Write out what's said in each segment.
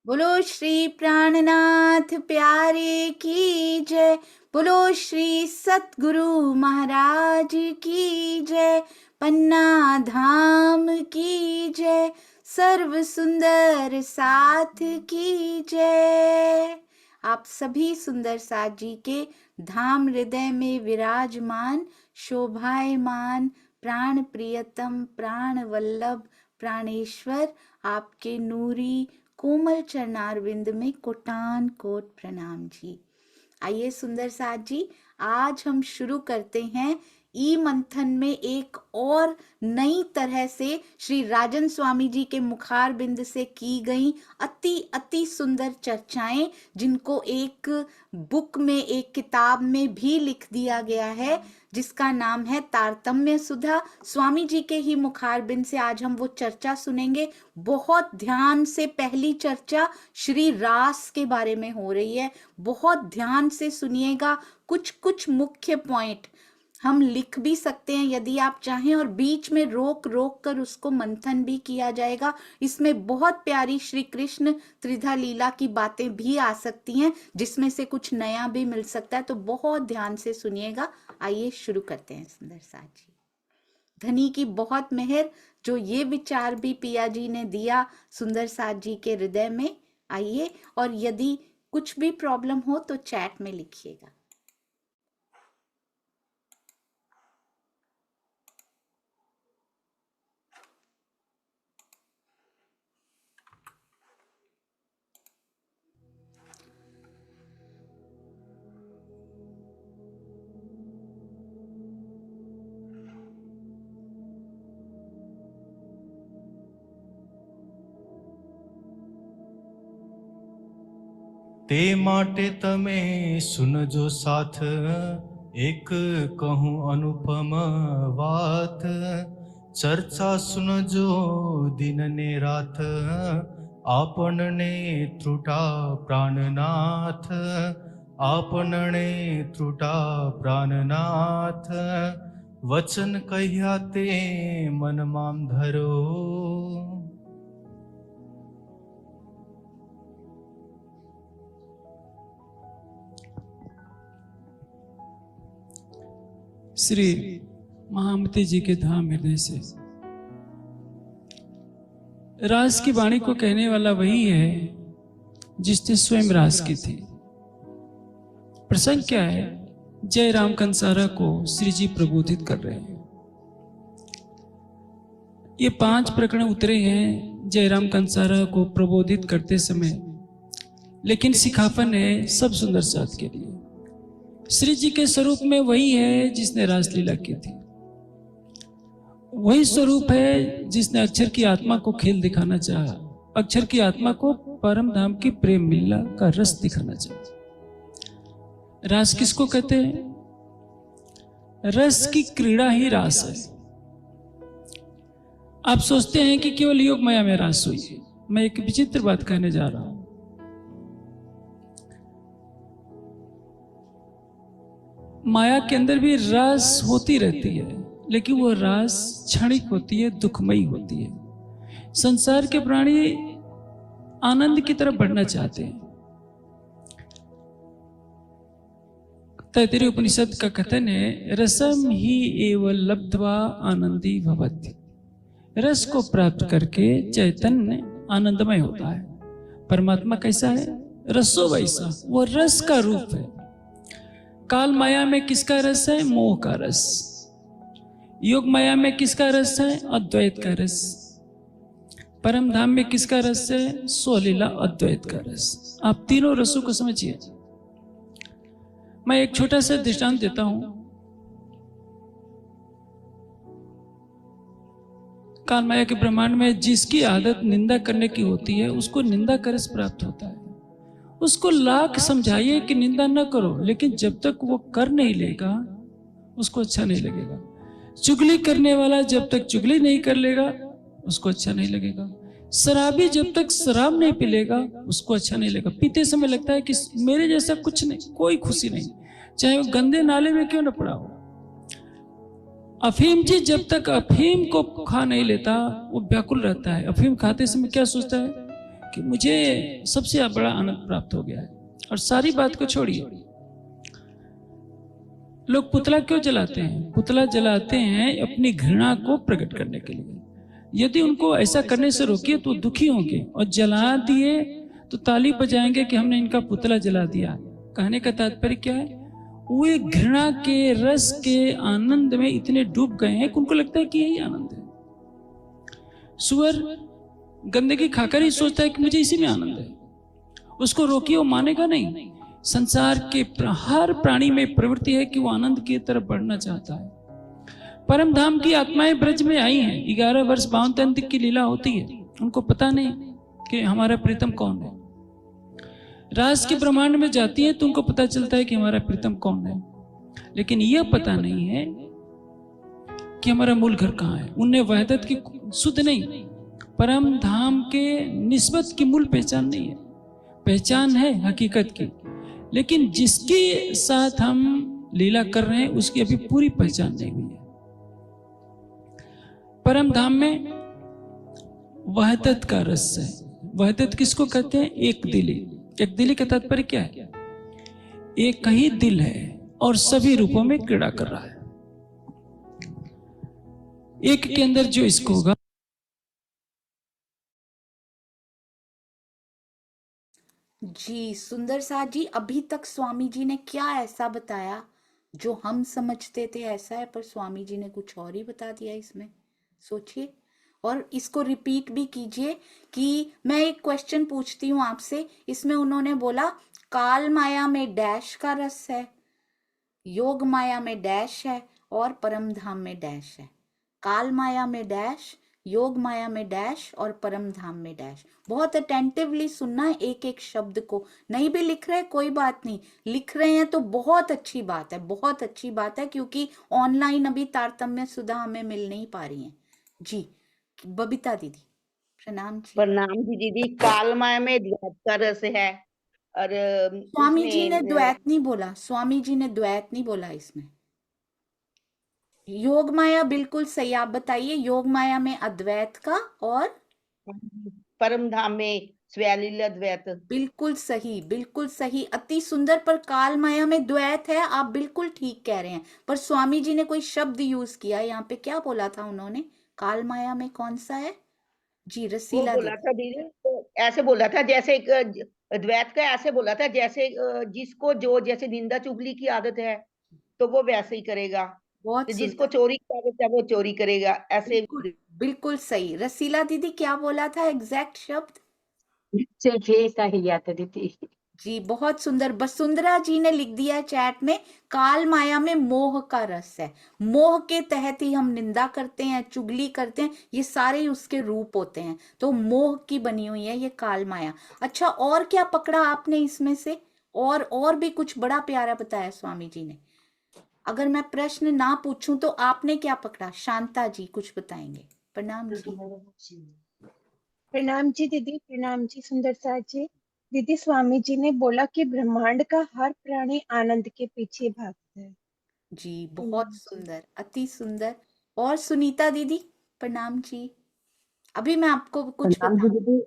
बोलो श्री प्राणनाथ प्यारे की जय। बोलो श्री सतगुरु महाराज की जय। पन्ना धाम की जय। सर्व सुंदर साथ की जय। आप सभी सुंदर साथ जी के धाम हृदय में विराजमान शोभायमान प्राण प्रियतम प्राण वल्लभ प्राणेश्वर आपके नूरी कोमल चरणारविंद में कोटान कोट प्रणाम जी। आइए सुंदर साथ जी, आज हम शुरू करते हैं ई मंथन में एक और नई तरह से श्री राजन स्वामी जी के मुखार बिंद से की गई अति अति सुंदर चर्चाएं, जिनको एक बुक में, एक किताब में भी लिख दिया गया है, जिसका नाम है तारतम्य सुधा। स्वामी जी के ही मुखार बिंद से आज हम वो चर्चा सुनेंगे। बहुत ध्यान से पहली चर्चा श्री रास के बारे में हो रही है, बहुत ध्यान से सुनिएगा। कुछ कुछ मुख्य पॉइंट हम लिख भी सकते हैं यदि आप चाहें, और बीच में रोक रोक कर उसको मंथन भी किया जाएगा। इसमें बहुत प्यारी श्री कृष्ण त्रिधा लीला की बातें भी आ सकती हैं, जिसमें से कुछ नया भी मिल सकता है, तो बहुत ध्यान से सुनिएगा। आइए शुरू करते हैं सुंदर साथ जी। धनी की बहुत मेहर, जो ये विचार भी पिया जी ने दिया सुंदर साथ जी के हृदय में। आइए, और यदि कुछ भी प्रॉब्लम हो तो चैट में लिखिएगा। તે માટે તમે સુનજો સાથ એક કહું અનુપમ વાત, ચર્ચા સુનજો દિન ને રાત, આપણને ત્રુટા પ્રાણનાથ, આપણને ત્રુટા પ્રાણનાથ, વચન કહ્યા તે મનમાં ધરો. श्री महामती जी के धाम हृदय से रास की वाणी को कहने वाला वही है जिसने स्वयं रास की थी। प्रसंग क्या है? जय राम कंसारा को श्री जी प्रबोधित कर रहे हैं। ये 5 प्रकरण उतरे हैं जय राम कंसारा को प्रबोधित करते समय, लेकिन सिखाफन है सब सुंदर साथ के लिए। श्री जी के स्वरूप में वही है जिसने रासलीला की थी, वही स्वरूप है जिसने अक्षर की आत्मा को खेल दिखाना चाहा, अक्षर की आत्मा को परम धाम की प्रेम लीला का रस दिखाना चाहा। रास किसको कहते हैं? रस की क्रीड़ा ही रास है। आप सोचते हैं कि केवल योग माया में रास हुई है। मैं एक विचित्र बात कहने जा रहा हूं। माया के अंदर भी रास होती रहती है, लेकिन वो रास क्षणिक होती है, दुखमयी होती है। संसार के प्राणी आनंद की तरफ बढ़ना चाहते हैं। तैत्तिरीय उपनिषद का कथन है, रसम ही एव लब्ध्वा आनंदी भवति। रस को प्राप्त करके चैतन्य आनंदमय होता है। परमात्मा कैसा है? रसो वैसा, वो रस का रूप है। काल माया में किसका रस है? मोह का रस। योग माया में किसका रस है? अद्वैत का रस। परम धाम में किसका रस है? स्वलीला अद्वैत का रस। आप तीनों रसों को समझिए। मैं एक छोटा सा दृष्टांत देता हूं। काल माया के ब्रह्मांड में जिसकी आदत निंदा करने की होती है, उसको निंदा का रस प्राप्त होता है। उसको लाख समझाइए कि निंदा न करो, लेकिन जब तक वो कर नहीं लेगा उसको अच्छा नहीं लगेगा। चुगली करने वाला जब तक चुगली नहीं कर लेगा उसको अच्छा नहीं लगेगा। शराबी जब तक शराब नहीं पिलेगा उसको अच्छा नहीं लगेगा। पीते समय लगता है कि मेरे जैसा कुछ नहीं, कोई खुशी नहीं, चाहे वो गंदे नाले में क्यों न पड़ा हो। अफीम जी जब तक अफीम को खा नहीं लेता वो व्याकुल रहता है। अफीम खाते समय क्या सोचता है कि मुझे सबसे बड़ा आनंद प्राप्त हो गया है। और सारी बात को छोड़िए, लोग पुतला क्यों जलाते हैं? पुतला जलाते हैं अपनी घृणा को प्रकट करने के लिए। यदि उनको ऐसा करने से रोकिए तो दुखी होंगे, और जला दिए तो ताली बजाएंगे कि हमने इनका पुतला जला दिया। कहने का तात्पर्य क्या है? वो एक घृणा के रस के आनंद में इतने डूब गए हैं कि उनको लगता है कि यही आनंद है। सुअर गंदगी खाकर ही सोचता है कि मुझे इसी में आनंद है। उसको रोकिए, वो मानेगा नहीं। संसार के हर प्राणी में प्रवृत्ति है कि वो आनंद की तरफ बढ़ना चाहता है। परम धाम की आत्माएं ब्रज में आई हैं। 11 वर्ष 52 तंत्र की लीला होती है, उनको पता नहीं कि हमारा प्रीतम कौन है। रास के ब्रह्मांड में जाती है तो उनको पता चलता है कि हमारा प्रीतम कौन है, लेकिन यह पता नहीं है कि हमारा मूल घर कहाँ है। उन्हें वहदत की सुध नहीं, परम धाम के निस्बत की मूल पहचान नहीं है। पहचान है हकीकत की, लेकिन जिसके साथ हम लीला कर रहे हैं उसकी अभी पूरी पहचान नहीं हुई है। परम धाम में वहदत का रस है। वहदत किसको कहते हैं? एक दिली। एक दिली का तात्पर्य क्या है? एक ही दिल है और सभी रूपों में क्रीड़ा कर रहा है। एक के अंदर जो इसको होगा। जी सुंदर साथ जी, अभी तक स्वामी जी ने क्या ऐसा बताया जो हम समझते थे ऐसा है, पर स्वामी जी ने कुछ और ही बता दिया इसमें। सोचिए और इसको रिपीट भी कीजिए कि मैं एक क्वेश्चन पूछती हूँ आपसे। इसमें उन्होंने बोला काल माया में डैश का रस है, योग माया में डैश है और परम धाम में डैश है। काल माया में डैश, योग माया में डैश और परम धाम में डैश। बहुत अटेंटिवली सुनना है एक एक शब्द को। नहीं भी लिख रहे कोई बात नहीं, लिख रहे हैं तो बहुत अच्छी बात है, बहुत अच्छी बात है, क्योंकि ऑनलाइन अभी तारतम्य सुधा हमें मिल नहीं पा रही है। जी बबीता दीदी प्रणाम जी। प्रणाम जी दीदी। काल माया में द्वैत का रस है और स्वामी जी ने उसमें द्वैत नहीं बोला, स्वामी जी ने द्वैत नहीं बोला इसमें। योग माया बिल्कुल सही, आप बताइए। योग माया में अद्वैत का और परम धाम में स्वलीला द्वैत। बिल्कुल सही, बिल्कुल सही, अति सुंदर। पर काल माया में द्वैत है, आप बिल्कुल ठीक कह रहे हैं। पर स्वामी जी ने कोई शब्द यूज किया यहाँ पे, क्या बोला था उन्होंने? काल माया में कौन सा है जी? वो रसीला बोला दीदी। था दीदी, तो ऐसे बोला था जैसे एक द्वैत का ऐसे बोला था जैसे जिसको जो जैसे निंदा चुगली की आदत है तो वो वैसे ही करेगा, बहुत तो जिसको सुंदर, चोरी की आदत है वो चोरी करेगा ऐसे। बिल्कुल बिल्कुल सही। रसीला दीदी क्या बोला था एग्जैक्ट शब्द? सिर्फ यही सही आता दीदी। जी बहुत सुंदर। वसुंधरा जी ने लिख दिया है चैट में, काल माया में मोह का रस है। मोह के तहत ही हम निंदा करते हैं, चुगली करते हैं, ये सारे ही उसके रूप होते हैं। तो मोह की बनी हुई है ये काल माया। अच्छा और क्या पकड़ा आपने इसमें से? और भी कुछ बड़ा प्यारा बताया स्वामी जी ने। अगर मैं प्रश्न ना पूछूं तो आपने क्या पकड़ा? शांता जी कुछ बताएंगे? प्रणाम जी। प्रणाम जी दीदी, प्रणाम जी सुंदर साथ जी। दीदी स्वामी जी ने बोला कि ब्रह्मांड का हर प्राणी आनंद के पीछे भागता है। जी बहुत प्रणाम जी। सुंदर, अति सुंदर। और सुनीता दीदी प्रणाम जी। अभी मैं आपको कुछ प्रणाम जी बताऊं। दीदी।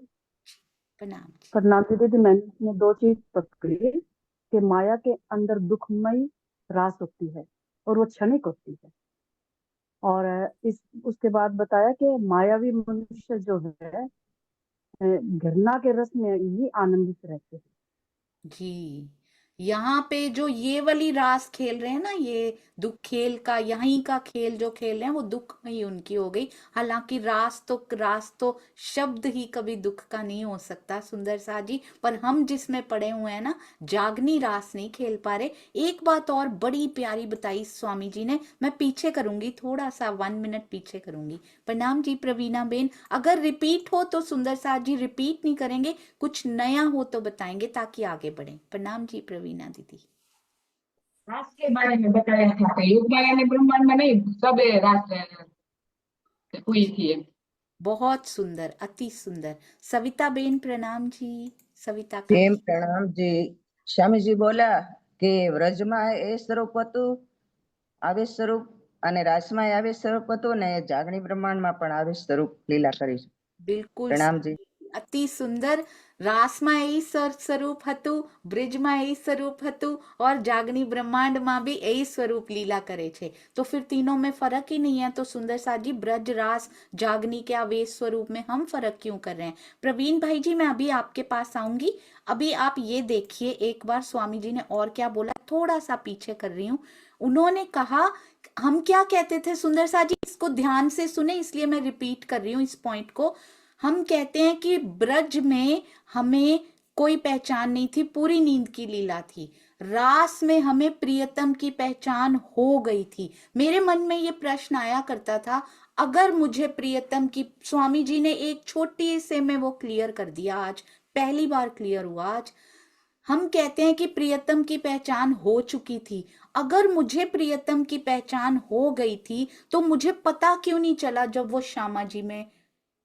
प्रणाम जी। प्रणाम जी दीदी, मैंने इसमें दो चीज पकड़ी कि माया के अंदर दुखमयी रास होती है और वो क्षणिक होती है। और इस उसके बाद बताया कि मायावी मनुष्य जो है घृणा के रस में ही आनंदित रहते हैं। जी यहाँ पे जो ये वाली रास खेल रहे हैं ना, ये दुख खेल का, यहीं का खेल जो खेल रहे हैं वो दुख में ही उनकी हो गई। हालांकि रास तो शब्द ही कभी दुख का नहीं हो सकता सुंदर सा जी। पर हम जिसमें पड़े हुए हैं ना, जागनी रास नहीं खेल पा रहे। एक बात और बड़ी प्यारी बताई स्वामी जी ने, मैं पीछे करूंगी थोड़ा सा, 1 मिनट पीछे करूंगी। प्रणाम जी प्रवीणा बेन। अगर रिपीट हो तो सुंदर सा जी रिपीट नहीं करेंगे, कुछ नया हो तो बताएंगे ताकि आगे बढ़े। प्रणाम जी प्रवीणा दीदी। रास के बारे में बताया था कि योग माया ने ब्रह्मांड में नहीं सब रास हुई थी। बहुत सुंदर, अति सुंदर। सविता बेन प्रणाम जी। सविता का प्रेम प्रणाम जी। स्वामी जी बोला કે વ્રજમાં એ સ્વરૂપ હતું આવેશ સ્વરૂપ અને રાસમાં આવેશ સ્વરૂપ હતું ને જાગણી બ્રહ્માંડમાં પણ આવેશ સ્વરૂપ લીલા કરી છે. बिल्कुल प्रणाम जी। અતિ સુંદર રાસમાં એ સ્વરૂપ હતું, બ્રિજમાં એ स्वरूप હતું और जागनी ब्रह्मांड में भी यही स्वरूप लीला करे छे। तो फिर तीनों में फर्क ही नहीं है। तो सुंदर साथ जी, ब्रज रास जागनी के आवेश स्वरूप में हम फर्क क्यों कर रहे हैं? प्रवीण भाई जी, मैं अभी आपके पास आऊंगी। अभी आप ये देखिए एक बार स्वामी जी ने और क्या बोला, थोड़ा सा पीछे कर रही हूँ। उन्होंने कहा, हम क्या कहते थे सुंदर साथ जी, इसको ध्यान से सुने, इसलिए मैं रिपीट कर रही हूँ इस पॉइंट को। हम कहते हैं कि ब्रज में हमें कोई पहचान नहीं थी, पूरी नींद की लीला थी। रास में हमें प्रियतम की पहचान हो गई थी। मेरे मन में ये प्रश्न आया करता था, अगर मुझे प्रियतम की, स्वामी जी ने एक छोटी से में वो क्लियर कर दिया, आज पहली बार क्लियर हुआ। आज हम कहते हैं कि प्रियतम की पहचान हो चुकी थी। अगर मुझे प्रियतम की पहचान हो गई थी तो मुझे पता क्यों नहीं चला जब वो श्यामा जी में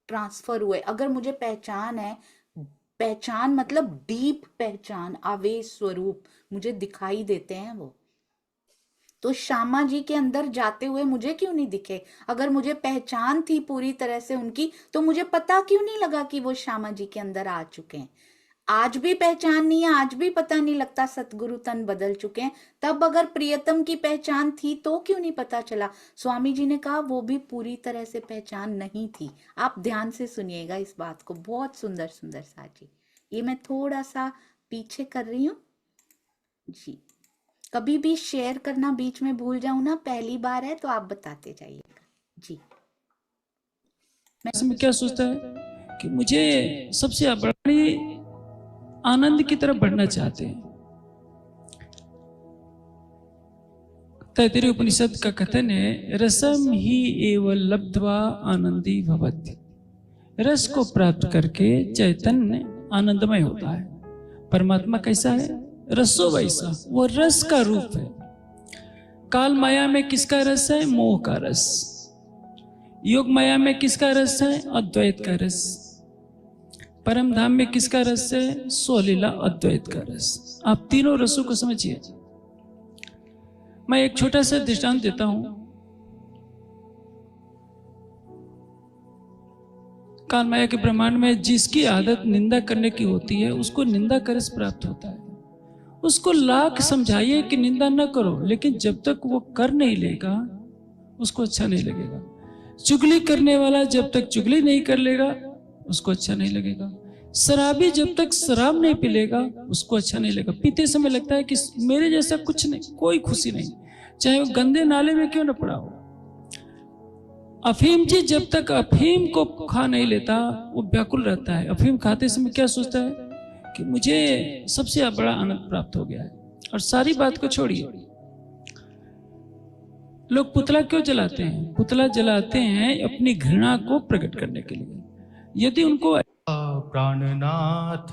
ट्रांसफर हुए? अगर मुझे पहचान है, पहचान मतलब डीप पहचान, आवेश स्वरूप मुझे दिखाई देते हैं वो, तो श्यामा जी के अंदर जाते हुए मुझे क्यों नहीं दिखे? अगर मुझे पहचान थी पूरी तरह से उनकी, तो मुझे पता क्यों नहीं लगा कि वो श्यामा जी के अंदर आ चुके हैं? आज भी पहचान नहीं है, आज भी पता नहीं लगता, सतगुरु तन बदल चुके हैं। तब अगर प्रियतम की पहचान थी तो क्यों नहीं पता चला? स्वामी जी ने कहा वो भी पूरी तरह से पहचान नहीं थी। आप ध्यान से सुनिएगा इस बात को, बहुत सुंदर सुंदर साजी। ये मैं थोड़ा सा पीछे कर रही हूँ जी। कभी भी शेयर करना बीच में भूल जाऊं ना, पहली बार है तो आप बताते जाइएगा जी। इसमें क्या सोचता है कि मुझे सबसे बड़ी आनंद की तरफ बढ़ना चाहते हैं। तैत्तिरीय उपनिषद का कथन है, रसम ही एव लब्ध्वा आनंदी भवति। रस को प्राप्त करके चैतन्य आनंदमय होता है। परमात्मा कैसा है? रसो वैसा, वो रस का रूप है। काल माया में किसका रस है? मोह का रस। योग माया में किसका रस है? अद्वैत का रस। परम धाम में किसका रस है? स्वलीला अद्वैत का रस। आप तीनों रसों को समझिए। मैं एक छोटा सा दृष्टांत देता हूं। काल माया के ब्रह्मांड में जिसकी आदत निंदा करने की होती है, उसको निंदा का रस प्राप्त होता है। उसको लाख समझाइए कि निंदा न करो, लेकिन जब तक वो कर नहीं लेगा उसको अच्छा नहीं लगेगा। चुगली करने वाला जब तक चुगली नहीं कर लेगा उसको अच्छा नहीं लगेगा। शराबी जब तक शराब नहीं पी लेगा उसको अच्छा नहीं लगेगा। पीते समय लगता है कि मेरे जैसा कुछ नहीं, कोई खुशी नहीं, चाहे वो गंदे नाले में क्यों न पड़ा हो। अफीम जी जब तक अफीम को खा नहीं लेता वो व्याकुल रहता है। अफीम खाते समय क्या सोचता है कि मुझे सबसे बड़ा आनंद प्राप्त हो गया है। और सारी बात को छोड़िए, लोग पुतला क्यों जलाते हैं? पुतला जलाते हैं अपनी घृणा को प्रकट करने के लिए। यदि उनको प्राणनाथ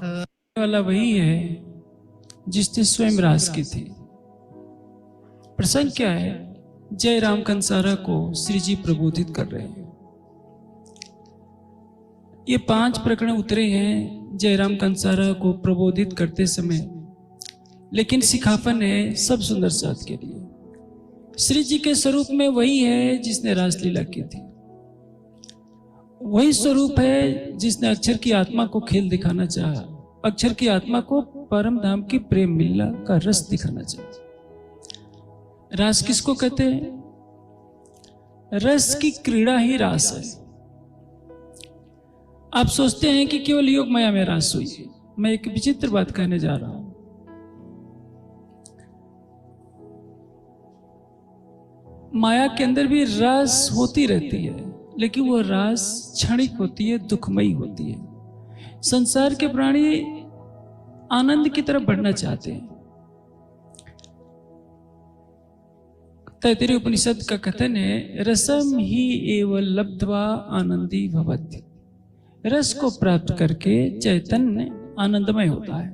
वाला वही है जिसने स्वयं रास की थी। प्रसंग क्या है? जय राम कंसारा को श्री जी प्रबोधित कर रहे हैं। ये 5 प्रकरण उतरे हैं जयराम कंसारा को प्रबोधित करते समय, लेकिन सिखापन है सब सुंदर साथ के लिए। श्री जी के स्वरूप में वही है जिसने रासलीला की थी। वही स्वरूप है जिसने अक्षर की आत्मा को खेल दिखाना चाहा, अक्षर की आत्मा को परम धाम की प्रेम मिलना का रस दिखाना चाहा। रास किसको कहते हैं? रस की क्रीड़ा ही रास है। आप सोचते हैं कि केवल योग माया में रास हुई है। मैं एक विचित्र बात कहने जा रहा हूं। माया के अंदर भी रस होती रहती है, लेकिन वो रस क्षणिक होती है, दुखमयी होती है। संसार के प्राणी आनंद की तरफ बढ़ना चाहते हैं। तैत्तिरीय उपनिषद का कथन है, रसम ही एव लब्ध्वा आनंदी भवति। रस को प्राप्त करके चैतन्य आनंदमय होता है।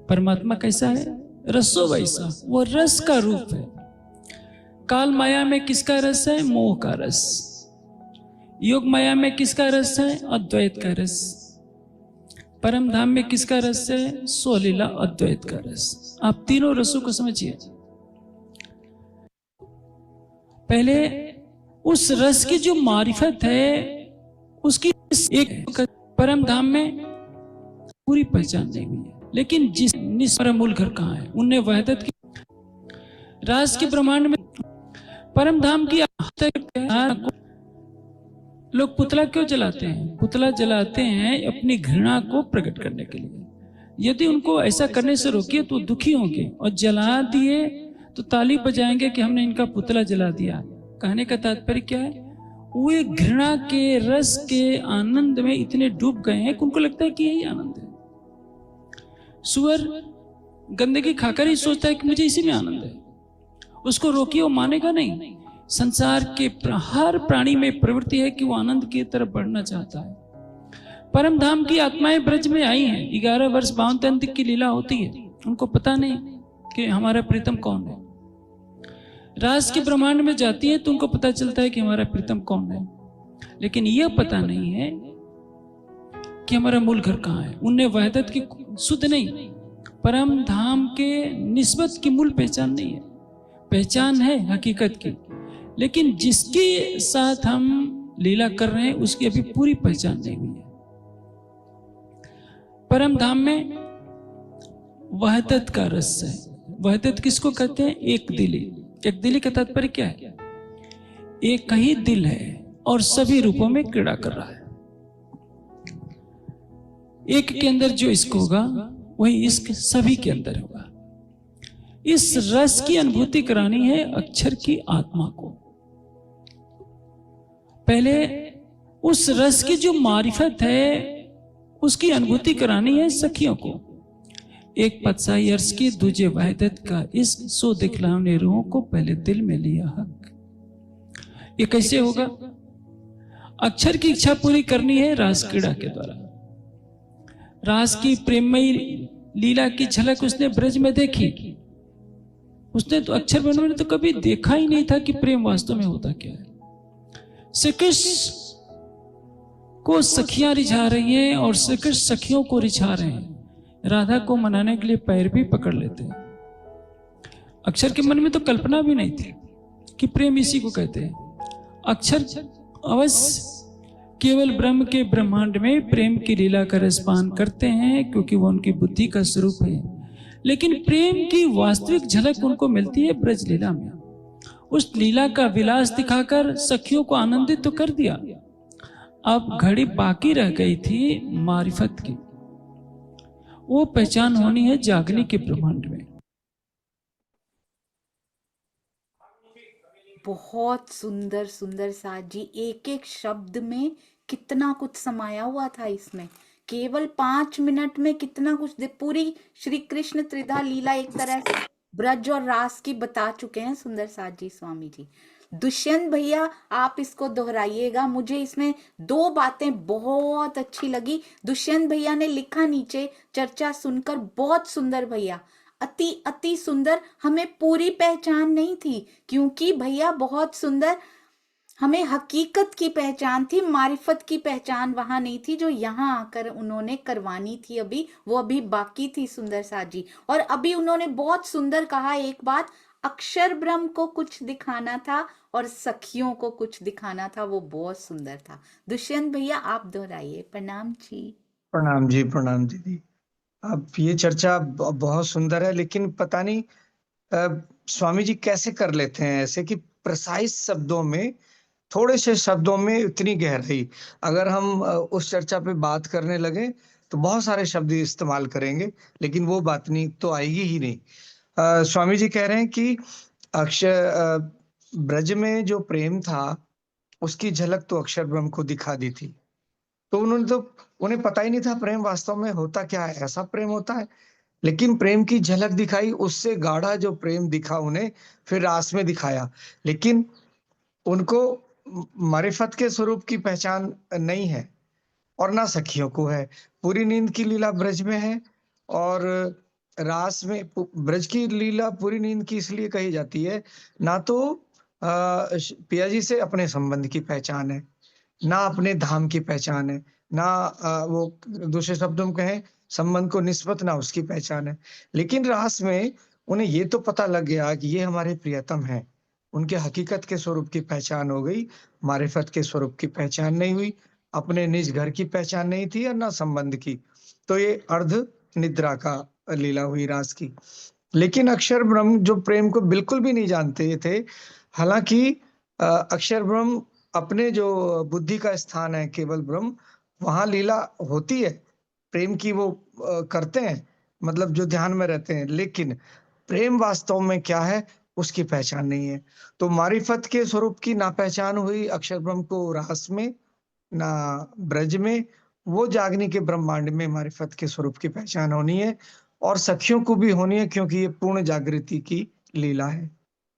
परमात्मा कैसा है? रसो वैसा, वो रस का रूप है। काल माया में किसका रस है? मोह का रस। योग माया में किसका रस है? अद्वैत का रस। परम धाम में किसका रस है? स्वलीला अद्वैत का रस। आप तीनों रसों को समझिए। पहले उस रस की जो मारिफत है उसकी एक परम धाम में पूरी पहचान नहीं हुई है। लेकिन जिस हमारा मूल घर कहाँ है, उनने वहदत की रास के ब्रह्मांड में परम धाम की लोग पुतला क्यों जलाते हैं? पुतला जलाते हैं अपनी घृणा को प्रकट करने के लिए। यदि उनको ऐसा करने से रोकिए तो दुखी होंगे, और जला दिए तो ताली बजाएंगे कि हमने इनका पुतला जला दिया। कहने का तात्पर्य क्या है? वो एक घृणा के रस के आनंद में इतने डूब गए हैं कि उनको लगता है कि यही आनंद है। सुअर गंदगी खाकर ही सोचता है कि मुझे इसी में आनंद है, उसको रोकिए वो मानेगा नहीं। संसार के हर प्राणी में प्रवृत्ति है कि वो आनंद की तरफ बढ़ना चाहता है। परम धाम की आत्माएं ब्रज में आई हैं। 11 वर्ष 52 तंत्र की लीला होती है, उनको पता नहीं कि हमारा प्रीतम कौन है। रास के ब्रह्मांड में जाती है तो उनको पता चलता है कि हमारा प्रीतम कौन है, लेकिन यह पता नहीं है कि हमारा मूल घर कहाँ है। उनने वहदत की शुद्ध नहीं, परम धाम के निस्बत की मूल पहचान नहीं है। पहचान है हकीकत की, लेकिन जिसके साथ हम लीला कर रहे हैं उसकी अभी पूरी पहचान नहीं हुई है। परम धाम में वहदत का रस है। वहदत किसको कहते हैं? एक दिली। एक दिली का तात्पर्य क्या है? एक ही दिल है और सभी रूपों में क्रीड़ा कर रहा है। एक के अंदर जो इश्क होगा वही इश्क सभी के अंदर होगा। इस रस की अनुभूति करानी है अक्षर की आत्मा को। पहले उस रस की जो मारिफत है उसकी अनुभूति करानी है सखियों को। एक पतसाई अर्श की दूजे वहदत का इश्क सो दिखलाने रूहों को पहले दिल में लिया हक। ये कैसे होगा? अक्षर की इच्छा पूरी करनी है रास क्रीड़ा के द्वारा। रास की प्रेममयी लीला की झलक उसने ब्रज में देखी। उसने तो अक्षर ब्रह्मण ने तो कभी देखा ही नहीं था कि प्रेम वास्तव में होता क्या है। श्री कृष्ण को सखियां रिझा रही हैं और श्री कृष्ण सखियों को रिझा रहे हैं। राधा को मनाने के लिए पैर भी पकड़ लेते हैं। अक्षर के मन में तो कल्पना भी नहीं थी कि प्रेम इसी को कहते हैं। अक्षर अवश्य केवल ब्रह्म के ब्रह्मांड में प्रेम की लीला का रसपान करते हैं क्योंकि वो उनकी बुद्धि का स्वरूप है, लेकिन प्रेम की वास्तविक झलक उनको मिलती है ब्रज लीला में। उस लीला का विलास दिखाकर सखियों को आनंदित तो कर दिया। अब घड़ी बाकी रह गई थी मारिफत की। वो पहचान होनी है जागने के ब्रह्मांड में। बहुत सुंदर सुंदर साथ जी, एक एक शब्द में कितना कुछ समाया हुआ था इसमें। केवल 5 मिनट में कितना कुछ पूरी श्री कृष्ण त्रिधा लीला एक तरह से ब्रज और रास की बता चुके हैं सुंदर साथ जी स्वामी जी। दुष्यंत भैया आप इसको दोहराइएगा, मुझे इसमें 2 बातें बहुत अच्छी लगी। दुष्यंत भैया ने लिखा नीचे, चर्चा सुनकर बहुत सुंदर भैया, अति अति सुंदर। हमें पूरी पहचान नहीं थी क्योंकि भैया बहुत सुंदर, हमें हकीकत की पहचान थी, मारिफत की पहचान वहां नहीं थी जो यहाँ आकर उन्होंने करवानी थी। अभी वो अभी बाकी थी सुंदर साथ जी। और अभी उन्होंने बहुत सुंदर कहा एक बात, अक्षर ब्रह्म को कुछ दिखाना था और सखियों को कुछ दिखाना था, वो बहुत सुंदर था। दुष्यंत भैया आप दोहराइए। प्रणाम जी। प्रणाम जी, प्रणाम दीदी। अब ये चर्चा बहुत सुंदर है, लेकिन पता नहीं स्वामी जी कैसे कर लेते हैं ऐसे कि प्रिसाइज शब्दों में, थोड़े से शब्दों में इतनी गहराई। अगर हम उस चर्चा पे बात करने लगे तो बहुत सारे शब्द इस्तेमाल करेंगे, लेकिन वो बात नहीं तो आएगी ही नहीं। स्वामी जी कह रहे हैं कि अक्षर ब्रज में जो प्रेम था उसकी झलक तो अक्षर ब्रह्म को दिखा दी थी। तो उन्हें पता ही नहीं था प्रेम वास्तव में होता क्या है। ऐसा प्रेम होता है, लेकिन प्रेम की झलक दिखाई, उससे गाढ़ा जो प्रेम दिखा उन्हें फिर रास में दिखाया। लेकिन उनको मारिफत के स्वरूप की पहचान नहीं है और ना सखियों को है। पूरी नींद की लीला ब्रज में है और रास में। ब्रज की लीला पूरी नींद की इसलिए कही जाती है, ना तो पिया जी से अपने संबंध की पहचान है, ना अपने धाम की पहचान है, ना वो दूसरे शब्दों में कहें संबंध को निस्बत, ना उसकी पहचान है। लेकिन रास में उन्हें ये तो पता लग गया कि ये हमारे प्रियतम हैं। उनके हकीकत के स्वरूप की पहचान हो गई, मारिफत के स्वरूप की पहचान नहीं हुई। अपने निज घर की पहचान नहीं थी और ना संबंध की। तो ये अर्ध निद्रा का लीला हुई रास की। लेकिन अक्षर ब्रह्म जो प्रेम को बिल्कुल भी नहीं जानते थे, हालांकि अक्षर ब्रह्म अपने जो बुद्धि का स्थान है केवल ब्रह्म, वहां लीला होती है, प्रेम की वो करते हैं, मतलब जो ध्यान में रहते हैं, लेकिन प्रेम वास्तव में क्या है उसकी पहचान नहीं है। तो मारिफत के स्वरूप की ना पहचान हुई अक्षर ब्रह्म को रास में, ना ब्रज में। वो जागनी के ब्रह्मांड में मारिफत के स्वरूप की पहचान होनी है, और सखियों को भी होनी है, क्योंकि ये पूर्ण जागृति की लीला है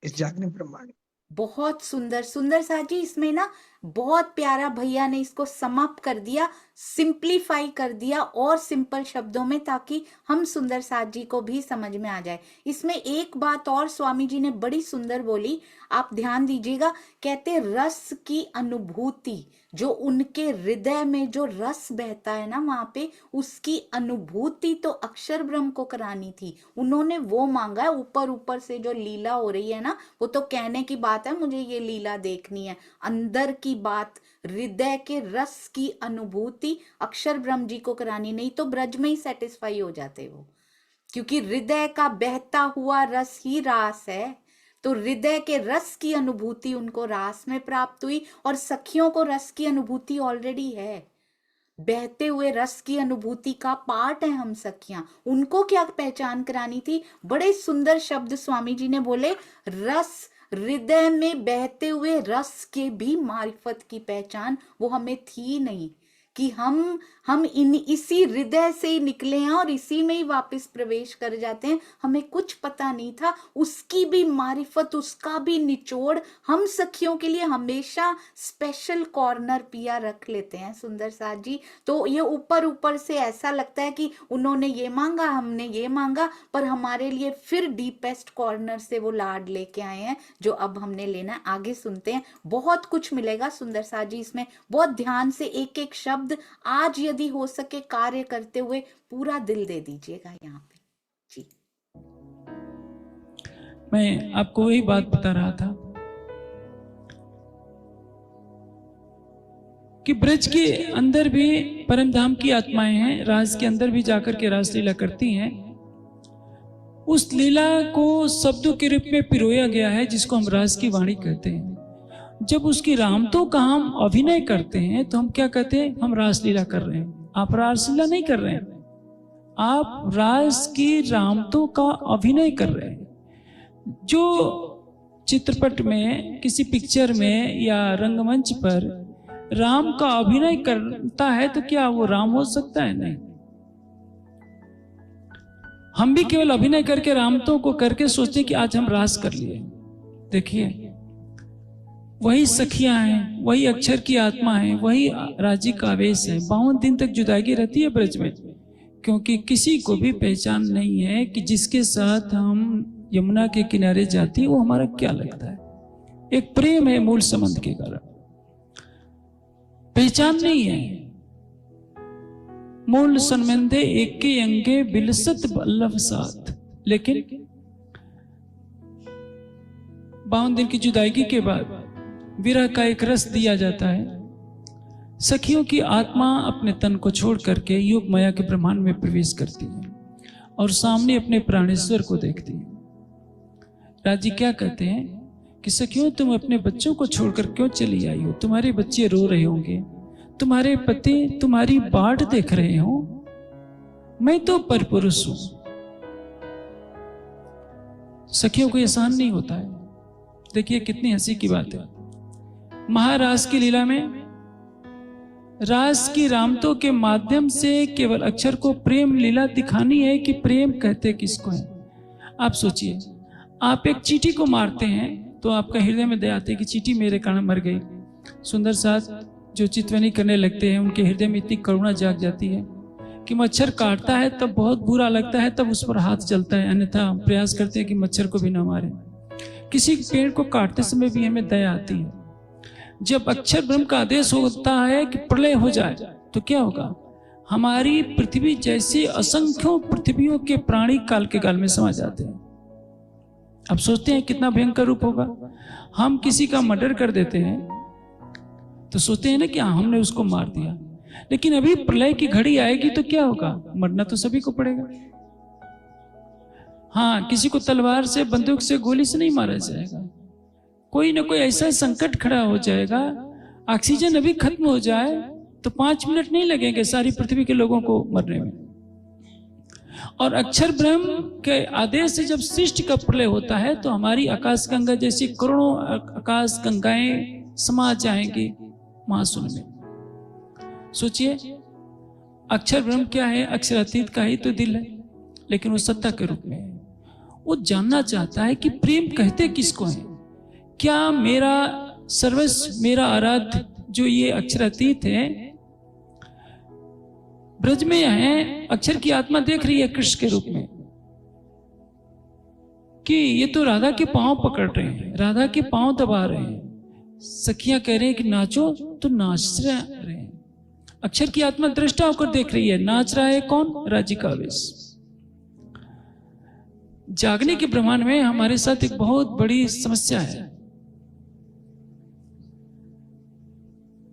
इस जागने ब्रह्मांड में। बहुत सुंदर सुंदर साहब जी, इसमें ना बहुत प्यारा भैया ने इसको समाप्त कर दिया, सिंप्लीफाई कर दिया और सिंपल शब्दों में, ताकि हम सुंदर साथ जी को भी समझ में आ जाए। इसमें एक बात और स्वामी जी ने बड़ी सुंदर बोली, आप ध्यान दीजिएगा। कहते रस की अनुभूति, जो उनके हृदय में जो रस बहता है ना वहां पे, उसकी अनुभूति तो अक्षर ब्रह्म को करानी थी, उन्होंने वो मांगा है। ऊपर ऊपर से जो लीला हो रही है ना, वो तो कहने की बात है, मुझे ये लीला देखनी है। अंदर की बात, हृदय के रस की अनुभूति अक्षर ब्रह्म जी को करानी, नहीं तो ब्रज में ही सेटिस्फाई हो जाते वो, क्योंकि हृदय का बहता हुआ रस ही रास है। तो हृदय के रस की अनुभूति उनको रास में प्राप्त हुई, और सखियों को रस की अनुभूति ऑलरेडी है। बहते हुए रस की अनुभूति का पार्ट है हम सखियां, उनको क्या पहचान करानी थी। बड़े सुंदर शब्द स्वामी जी ने बोले, रस हृदय में बहते हुए रस के भी मारिफत की पहचान वो हमें थी नहीं, कि हम इसी हृदय से ही निकले हैं और इसी में ही वापस प्रवेश कर जाते हैं। हमें कुछ पता नहीं था, उसकी भी मारिफत, उसका भी निचोड़ हम सखियों के लिए हमेशा स्पेशल कॉर्नर पिया रख लेते हैं सुंदर साथ जी। तो ये ऊपर ऊपर से ऐसा लगता है कि उन्होंने ये मांगा, हमने ये मांगा, पर हमारे लिए फिर डीपेस्ट कॉर्नर से वो लाड लेके आए हैं, जो अब हमने लेना है। आगे सुनते हैं, बहुत कुछ मिलेगा सुंदर साथ जी इसमें। बहुत ध्यान से एक एक शब्द आज यदि हो सके कार्य करते हुए पूरा दिल दे दीजिएगा यहाँ पे जी। मैं आपको वही बात बता रहा था कि ब्रज के अंदर भी परमधाम की आत्माएं हैं, राज के अंदर भी जाकर के रास लीला करती हैं। उस लीला को शब्दों के रूप में पिरोया गया है, जिसको हम रास की वाणी कहते हैं। जब उसकी रामतों का हम अभिनय करते हैं तो हम क्या कहते हैं, हम रासलीला कर रहे हैं। आप रासलीला नहीं कर रहे हैं, आप रास की रामतों का अभिनय कर रहे हैं। जो चित्रपट में, किसी पिक्चर में या रंगमंच पर राम का अभिनय करता है तो क्या वो राम हो सकता है? नहीं। हम भी केवल अभिनय करके रामतों को करके सोचते कि आज हम रास कर लिए। देखिए, वही सखियां हैं, वही अक्षर की आत्मा है, वही राजी का आवेश है। 52 दिन तक जुदाई रहती है ब्रज में, क्योंकि किसी को भी पहचान नहीं है कि जिसके साथ हम यमुना के किनारे जाते हैं वो हमारा क्या लगता है। एक प्रेम है मूल संबंध के कारण, पहचान नहीं है। मूल संबंधे एक के अंगे बिलसत बल्लभ साथ। लेकिन 52 दिन की जुदाई के बाद विरह का एक रस दिया जाता है। सखियों की आत्मा अपने तन को छोड़ करके योग माया के ब्रह्मांड में प्रवेश करती है और सामने अपने प्राणेश्वर को देखती है। राजी क्या कहते हैं कि सखियों, तुम अपने बच्चों को छोड़कर क्यों चली आई हो? तुम्हारे बच्चे रो रहे होंगे, तुम्हारे पति तुम्हारी बाट देख रहे हो, मैं तो परपुरुष हूं। सखियों को एहसान नहीं होता है। देखिए कितनी हंसी की बात है। महारास की लीला में रास की रामतों के माध्यम से केवल अक्षर को प्रेम लीला दिखानी है कि प्रेम कहते किसको है। आप सोचिए, आप एक चींटी को मारते हैं तो आपका हृदय में दया आती है कि चींटी मेरे कारण मर गई। सुंदर साथ जो चितवनी करने लगते हैं उनके हृदय में इतनी करुणा जाग जाती है कि मच्छर काटता है तब बहुत बुरा लगता है, तब उस पर हाथ चलता है, अन्यथा प्रयास करते हैं कि मच्छर को भी ना मारे। किसी पेड़ को काटते समय भी हमें दया आती है। जब अक्षर ब्रह्म का आदेश होता है कि प्रलय हो जाए तो क्या होगा? हमारी पृथ्वी जैसे असंख्यों पृथ्वियों के प्राणी काल के काल में समा जाते हैं। अब सोचते हैं कितना भयंकर रूप होगा। हम किसी का मर्डर कर देते हैं तो सोचते हैं ना कि हाँ, हमने उसको मार दिया, लेकिन अभी प्रलय की घड़ी आएगी तो क्या होगा? मरना तो सभी को पड़ेगा। हाँ, किसी को तलवार से, बंदूक से, गोली से नहीं मारा जाएगा। कोई ना कोई ऐसा संकट खड़ा हो जाएगा, ऑक्सीजन अभी खत्म हो जाए तो 5 मिनट नहीं लगेंगे सारी पृथ्वी के लोगों को मरने में। और अक्षर ब्रह्म के आदेश से जब सृष्टि का प्रलय होता है तो हमारी आकाश गंगा जैसी करोड़ों आकाश गंगाएं समा जाएंगी महाशून्य में। सोचिए, अक्षर ब्रह्म क्या है? अक्षरातीत का ही तो दिल है, लेकिन वो सत्ता के रूप में है। वो जानना चाहता है कि प्रेम कहते किसको है। क्या मेरा सर्वस्व, मेरा आराध्य जो ये अक्षरातीत है, ब्रज में है, अक्षर की आत्मा देख रही है कृष्ण के रूप में कि ये तो राधा के पांव पकड़ रहे हैं, राधा के पांव दबा रहे हैं। सखियां कह रहे हैं कि नाचो, तो नाच रहे हैं। अक्षर की आत्मा दृष्टा होकर देख रही है। नाच रहा है कौन? राज्य का आवेश। जागने के ब्रह्मांड में हमारे साथ एक बहुत बड़ी समस्या है।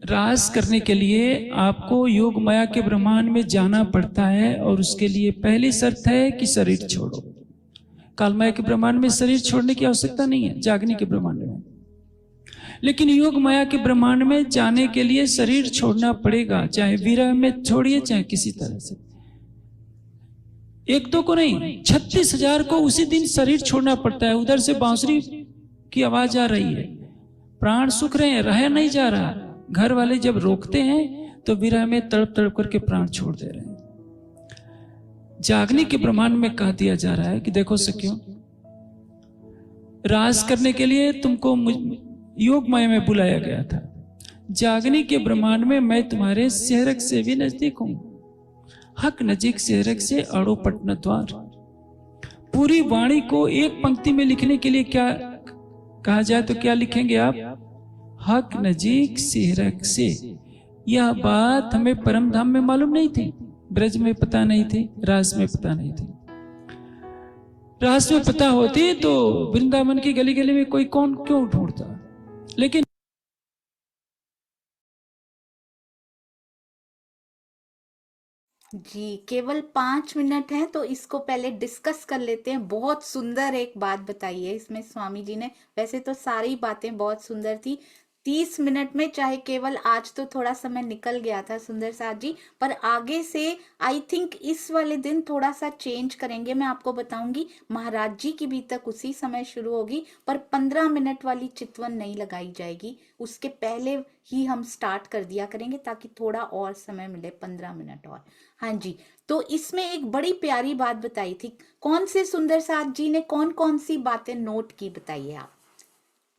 रास करने के लिए आपको योग माया के ब्रह्मांड में जाना पड़ता है, और उसके लिए पहली शर्त है कि शरीर छोड़ो। काल माया के ब्रह्मांड में शरीर छोड़ने की आवश्यकता नहीं है, जागने के ब्रह्मांड में। लेकिन योग माया के ब्रह्मांड में जाने के लिए शरीर छोड़ना पड़ेगा, चाहे विरह में छोड़िए, चाहे किसी तरह से। एक दो को नहीं, 36,000 को उसी दिन शरीर छोड़ना पड़ता है। उधर से बांसुरी की आवाज आ रही है, प्राण सूख रहे हैं, रहा नहीं जा रहा। घर वाले जब रोकते हैं तो विरह में तड़प तड़प करके प्राण छोड़ दे रहे हैं। जागने के ब्रह्मांड में कह दिया जा रहा है कि देखो सखियों, रास करने के लिए तुमको योग माया में बुलाया गया था। जागने के ब्रह्मांड में मैं तुम्हारे सेहरक से भी नजदीक हूं। हक नजीक सेहरक से अड़ो पटना द्वार। पूरी वाणी को एक पंक्ति में लिखने के लिए क्या कहा जाए तो क्या लिखेंगे आप? हक नजीक सेहरक से। यह बात हमें परम धाम में मालूम नहीं थी, ब्रज में पता नहीं थी, रास में पता नहीं थी। रास में पता होती तो वृंदावन की गली गली में कोई कौन क्यों ढूंढता। लेकिन जी, केवल 5 मिनट हैं तो इसको पहले डिस्कस कर लेते हैं। बहुत सुंदर एक बात बताई है इसमें स्वामी जी ने। वैसे तो सारी बातें बहुत सुंदर थी। 30 मिनट में, चाहे केवल आज तो थोड़ा समय निकल गया था सुंदर साथ जी, पर आगे से आई थिंक इस वाले दिन थोड़ा सा चेंज करेंगे। मैं आपको बताऊंगी, महाराज जी की भी तक उसी समय शुरू होगी, पर 15 मिनट वाली चितवन नहीं लगाई जाएगी, उसके पहले ही हम स्टार्ट कर दिया करेंगे ताकि थोड़ा और समय मिले, 15 मिनट और। हाँ जी, तो इसमें एक बड़ी प्यारी बात बताई थी। कौन से सुंदर साथ जी ने कौन कौन सी बातें नोट की, बताइए आप।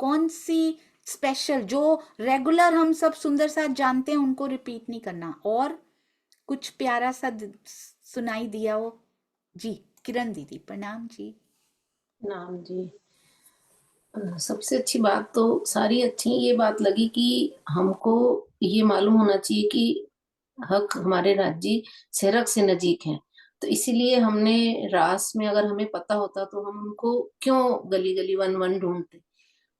कौन सी स्पेशल, जो रेगुलर हम सब सुंदर साथ जानते हैं उनको रिपीट नहीं करना, और कुछ प्यारा सा सुनाई दिया हो। जी किरण दीदी, प्रणाम जी। नाम जी। सबसे अच्छी बात तो सारी अच्छी ये बात लगी कि हमको ये मालूम होना चाहिए कि हक हमारे राज्य सेहरक से नजीक है। तो इसीलिए हमने रास में अगर हमें पता होता तो हम उनको क्यों गली गली वन वन ढूंढते।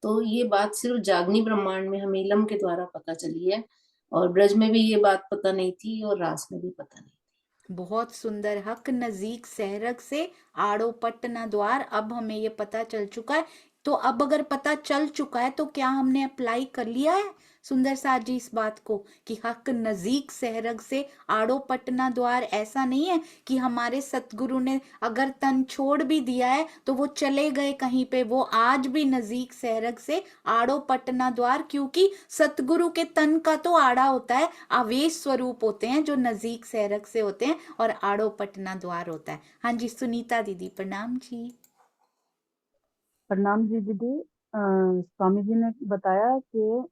तो ये बात सिर्फ जागनी ब्रह्मांड में हमें इलम के द्वारा पता चली है, और ब्रज में भी ये बात पता नहीं थी और रास में भी पता नहीं थी। बहुत सुंदर। हक नजीक सेहरक से आड़ो पट्टना द्वार, अब हमें ये पता चल चुका है। तो अब अगर पता चल चुका है तो क्या हमने अप्लाई कर लिया है सुंदर साथ जी इस बात को कि हक नजीक सेहरग से आड़ो पटना द्वार? ऐसा नहीं है कि हमारे सतगुरु ने अगर तन छोड़ भी दिया है तो वो चले गए कहीं पे, वो आज भी नजीक सेहरग से आड़ो पटना द्वार, क्योंकि सतगुरु के तन का तो आड़ा होता है, आवेश स्वरूप होते हैं जो नजीक सेहरग से होते हैं, और आड़ो पटना द्वार होता है। हाँ जी, सुनीता दीदी, प्रणाम जी। प्रणाम जी दीदी। स्वामी जी ने बताया कि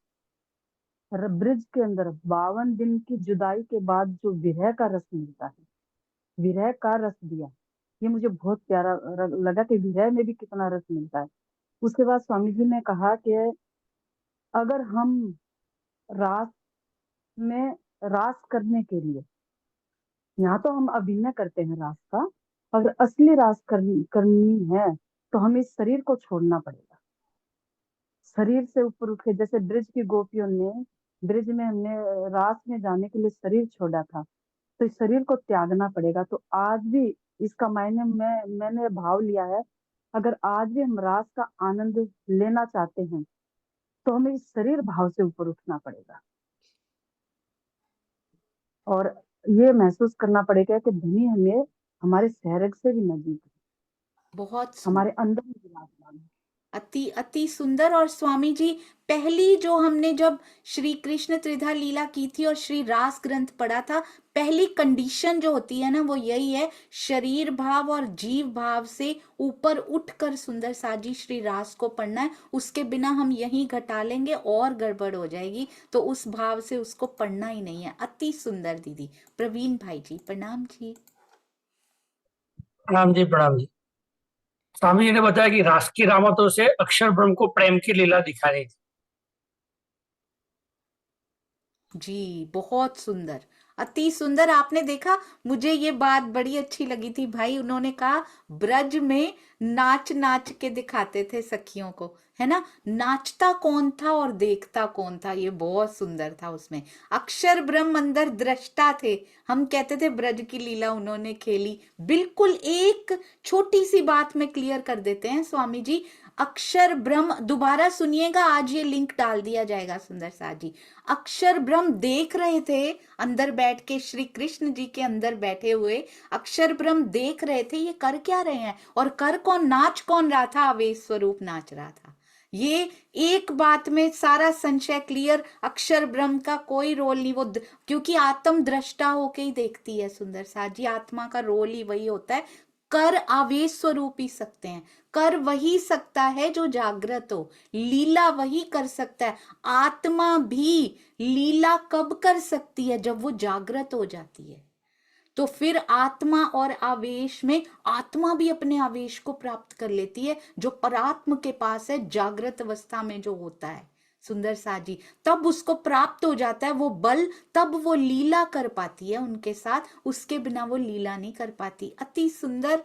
ब्रिज के अंदर 52 दिन की जुदाई के बाद जो विरह का रस मिलता है, विरह का रस दिया, ये मुझे बहुत प्यारा लगा कि विरह में भी कितना रस मिलता है। उसके बाद स्वामी जी ने कहा कि अगर हम रास में रास करने के लिए, यहाँ तो हम अभिनय करते हैं रास का, अगर असली रास करनी है तो हमें इस शरीर को छोड़ना पड़ेगा। शरीर से ऊपर उठ के, जैसे ब्रिज की गोपियों ने ब्रिज में हमने रास में जाने के लिए शरीर छोड़ा था, तो इस शरीर को त्यागना पड़ेगा। तो आज भी इसका मायने मैंने भाव लिया है, अगर आज भी हम रास का आनंद लेना चाहते हैं तो हमें इस शरीर भाव से ऊपर उठना पड़ेगा और ये महसूस करना पड़ेगा कि धनी हमें हमारे शहर से भी नजदीक है, बहुत सुंदर, हमारे अंदर ही विराजमान है। अति अति सुंदर। और स्वामी जी, पहली जो हमने जब श्री कृष्ण त्रिधा लीला की थी और श्री रास ग्रंथ पढ़ा था, पहली कंडीशन जो होती है ना वो यही है, शरीर भाव और जीव भाव से ऊपर उठकर सुंदर साजी श्री रास को पढ़ना है। उसके बिना हम यहीं घटा लेंगे और गड़बड़ हो जाएगी, तो उस भाव से उसको पढ़ना ही नहीं है। अति सुंदर दीदी। प्रवीण भाई जी, प्रणाम जी। प्रणाम जी, प्रणाम जी। स्वामी जी ने बताया कि रास की रामतों से अक्षर ब्रह्म को प्रेम की लीला दिखा रही थी। जी बहुत सुंदर, अति सुंदर। आपने देखा, मुझे ये बात बड़ी अच्छी लगी थी भाई, उन्होंने कहा ब्रज में नाच नाच के दिखाते थे सखियों को, है ना, नाचता कौन था और देखता कौन था, ये बहुत सुंदर था। उसमें अक्षर ब्रह्म अंदर दृष्टा थे, हम कहते थे ब्रज की लीला उन्होंने खेली। बिल्कुल एक छोटी सी बात में क्लियर कर देते हैं स्वामी जी, अक्षर ब्रह्म, दोबारा सुनिएगा, आज ये लिंक डाल दिया जाएगा सुंदर सा जी। अक्षर ब्रह्म देख रहे थे अंदर बैठ के, श्री कृष्ण जी के अंदर बैठे हुए अक्षर ब्रह्म देख रहे थे ये कर क्या रहे हैं, और कर कौन, नाच कौन रहा था, आवेश स्वरूप नाच रहा था। ये एक बात में सारा संशय क्लियर, अक्षर ब्रह्म का कोई रोल नहीं, वो क्योंकि आत्म दृष्टा होके ही देखती है सुंदर सा जी, आत्मा का रोल ही वही होता है। कर आवेश स्वरूप ही सकते हैं, कर वही सकता है जो जागृत हो, लीला वही कर सकता है। आत्मा भी लीला कब कर सकती है, जब वो जागृत हो जाती है। तो फिर आत्मा और आवेश में, आत्मा भी अपने आवेश को प्राप्त कर लेती है जो परात्म के पास है, जागृत अवस्था में जो होता है सुंदर सा जी, तब उसको प्राप्त हो जाता है वो बल, तब वो लीला कर पाती है उनके साथ, उसके बिना वो लीला नहीं कर पाती। अति सुंदर,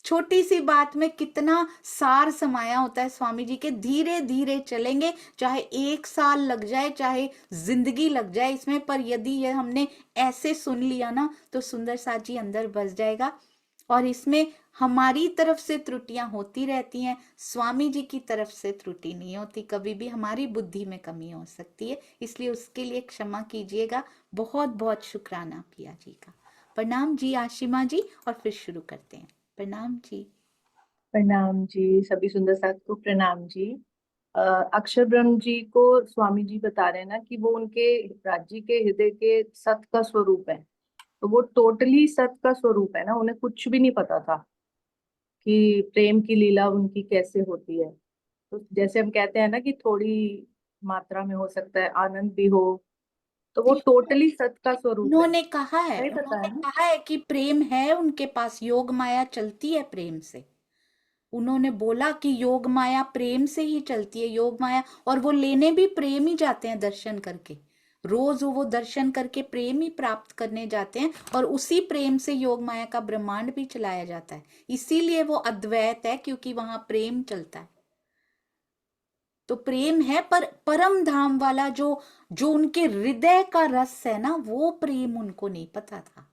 छोटी सी बात में कितना सार समाया होता है स्वामी जी के। धीरे धीरे चलेंगे, चाहे 1 साल लग जाए, चाहे जिंदगी लग जाए इसमें, पर यदि ये हमने ऐसे सुन लिया ना तो सुंदर साजी अंदर बस जाएगा। और इसमें हमारी तरफ से त्रुटियां होती रहती हैं, स्वामी जी की तरफ से त्रुटि नहीं होती कभी भी, हमारी बुद्धि में कमी हो सकती है, इसलिए उसके लिए क्षमा कीजिएगा। बहुत बहुत शुक्राना पिया जी का। प्रणाम जी आशिमा जी, और फिर शुरू करते हैं। प्रणाम जी। प्रणाम जी, सभी सुंदर साथ को प्रणाम जी। अक्षर ब्रह्म जी को स्वामी जी बता रहे हैं ना कि वो उनके राज्य के हृदय के सत का स्वरूप है, तो वो टोटली सत का स्वरूप है ना, उन्हें कुछ भी नहीं पता था कि प्रेम की लीला उनकी कैसे होती है। तो जैसे हम कहते हैं ना कि थोड़ी मात्रा में हो सकता है आनंद भी हो, तो वो टोटली सत का स्वरूप है। उन्होंने कहा है, सही पता उन्होंने है ना? कहा है कि प्रेम है उनके पास, योग माया चलती है प्रेम से। उन्होंने बोला कि योग माया प्रेम से ही चलती है, योग माया, और वो लेने भी प्रेम ही जाते हैं दर्शन करके, रोज वो दर्शन करके प्रेम ही प्राप्त करने जाते हैं, और उसी प्रेम से योग माया का ब्रह्मांड भी चलाया जाता है। इसीलिए वो अद्वैत है, क्योंकि वहां प्रेम चलता है। तो प्रेम है, पर परम धाम वाला जो जो उनके हृदय का रस है ना, वो प्रेम उनको नहीं पता था।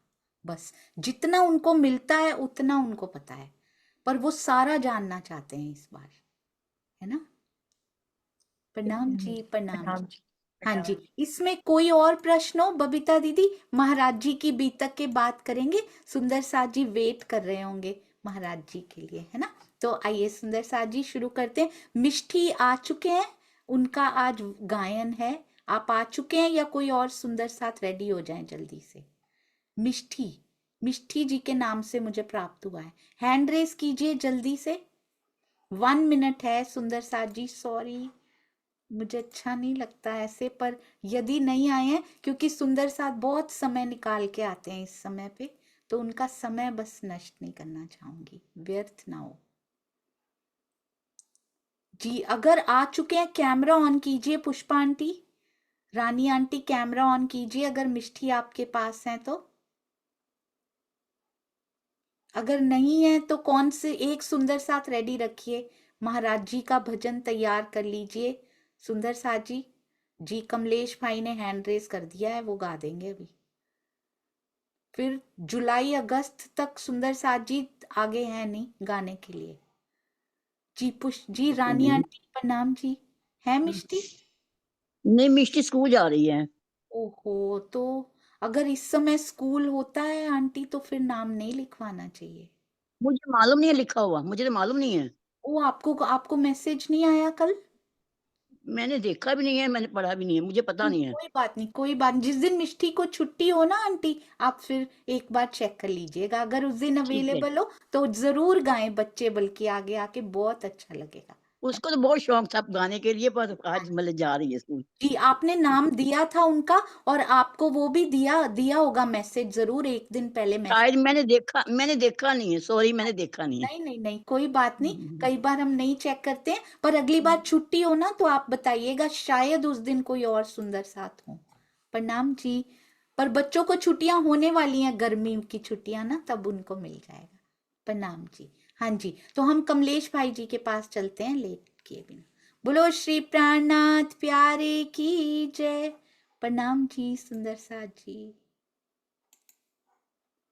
बस जितना उनको मिलता है उतना उनको पता है, पर वो सारा जानना चाहते हैं इस बार, है ना। प्रणाम जी, प्रणाम प्रणाम जी। जी। हाँ प्रणाम जी, जी। इसमें कोई और प्रश्न हो बबीता दीदी, महाराज जी की बीतक के बात करेंगे, सुंदर साथ जी वेट कर रहे होंगे महाराज जी के लिए, है ना। तो आइए सुंदर साथ जी शुरू करते हैं। मिष्ठी आ चुके हैं, उनका आज गायन है, आप आ चुके हैं या कोई और सुंदर साथ रेडी हो जाएं जल्दी से। मिष्ठी, मिष्ठी जी के नाम से मुझे प्राप्त हुआ है, हैंड रेस कीजिए जल्दी से। 1 मिनट है सुंदर साथ जी, सॉरी मुझे अच्छा नहीं लगता ऐसे, पर यदि नहीं आए हैं, क्योंकि सुंदर साथ बहुत समय निकाल के आते हैं इस समय पे, तो उनका समय बस नष्ट नहीं करना चाहूंगी, व्यर्थ ना हो जी। अगर आ चुके हैं कैमरा ऑन कीजिए, Pushpa aunty, Rani aunty camera on कीजिए अगर मिष्ठी आपके पास हैं तो। अगर नहीं है तो कौन से एक सुंदर साथ रेडी रखिए, महाराज जी का भजन तैयार कर लीजिए सुंदर साथ जी। जी कमलेश भाई ने हैंड रेज कर दिया है, वो गा देंगे अभी। फिर जुलाई अगस्त तक सुंदर साथ जी आगे हैं नहीं गाने के लिए। जी जी रानी आंटी प्रणाम जी। है मिष्टी? नहीं, मिष्टी स्कूल जा रही है। ओहो, तो अगर इस समय स्कूल होता है आंटी तो फिर नाम नहीं लिखवाना चाहिए। मुझे मालूम नहीं है लिखा हुआ, मुझे तो मालूम नहीं है। वो आपको मैसेज नहीं आया कल? मैंने देखा भी नहीं है, मैंने पढ़ा भी नहीं है, मुझे पता नहीं है। कोई बात नहीं, कोई बात नहीं। जिस दिन मिष्टी को छुट्टी हो ना आंटी, आप फिर एक बार चेक कर लीजिएगा, अगर उस दिन ठीक है। अवेलेबल हो तो जरूर गाएं बच्चे, बल्कि आगे आके बहुत अच्छा लगेगा। उसको तो बहुत शौक था गाने के लिए, पर आज मतलब जा रही है स्कूल। जी आपने नाम दिया था उनका, और आपको वो भी दिया होगा मैसेज, जरूर एक दिन पहले मैसेज। शायद मैंने देखा नहीं है, सॉरी, मैंने देखा नहीं है। नहीं नहीं नहीं, कोई बात नहीं, कई बार हम नहीं चेक करते हैं, पर अगली बार छुट्टी हो ना तो आप बताइएगा, शायद उस दिन कोई और सुंदर साथ हो। प्रणाम जी। पर बच्चों को छुट्टियां होने वाली हैं, गर्मी की छुट्टियां ना, तब उनको मिल जाएगा। प्रणाम जी। हाँ जी, तो हम कमलेश भाई जी के पास चलते हैं लेट किए बिना। बोलो श्री प्राणनाथ प्यारे की जय। प्रणाम जी सुंदर साथ जी।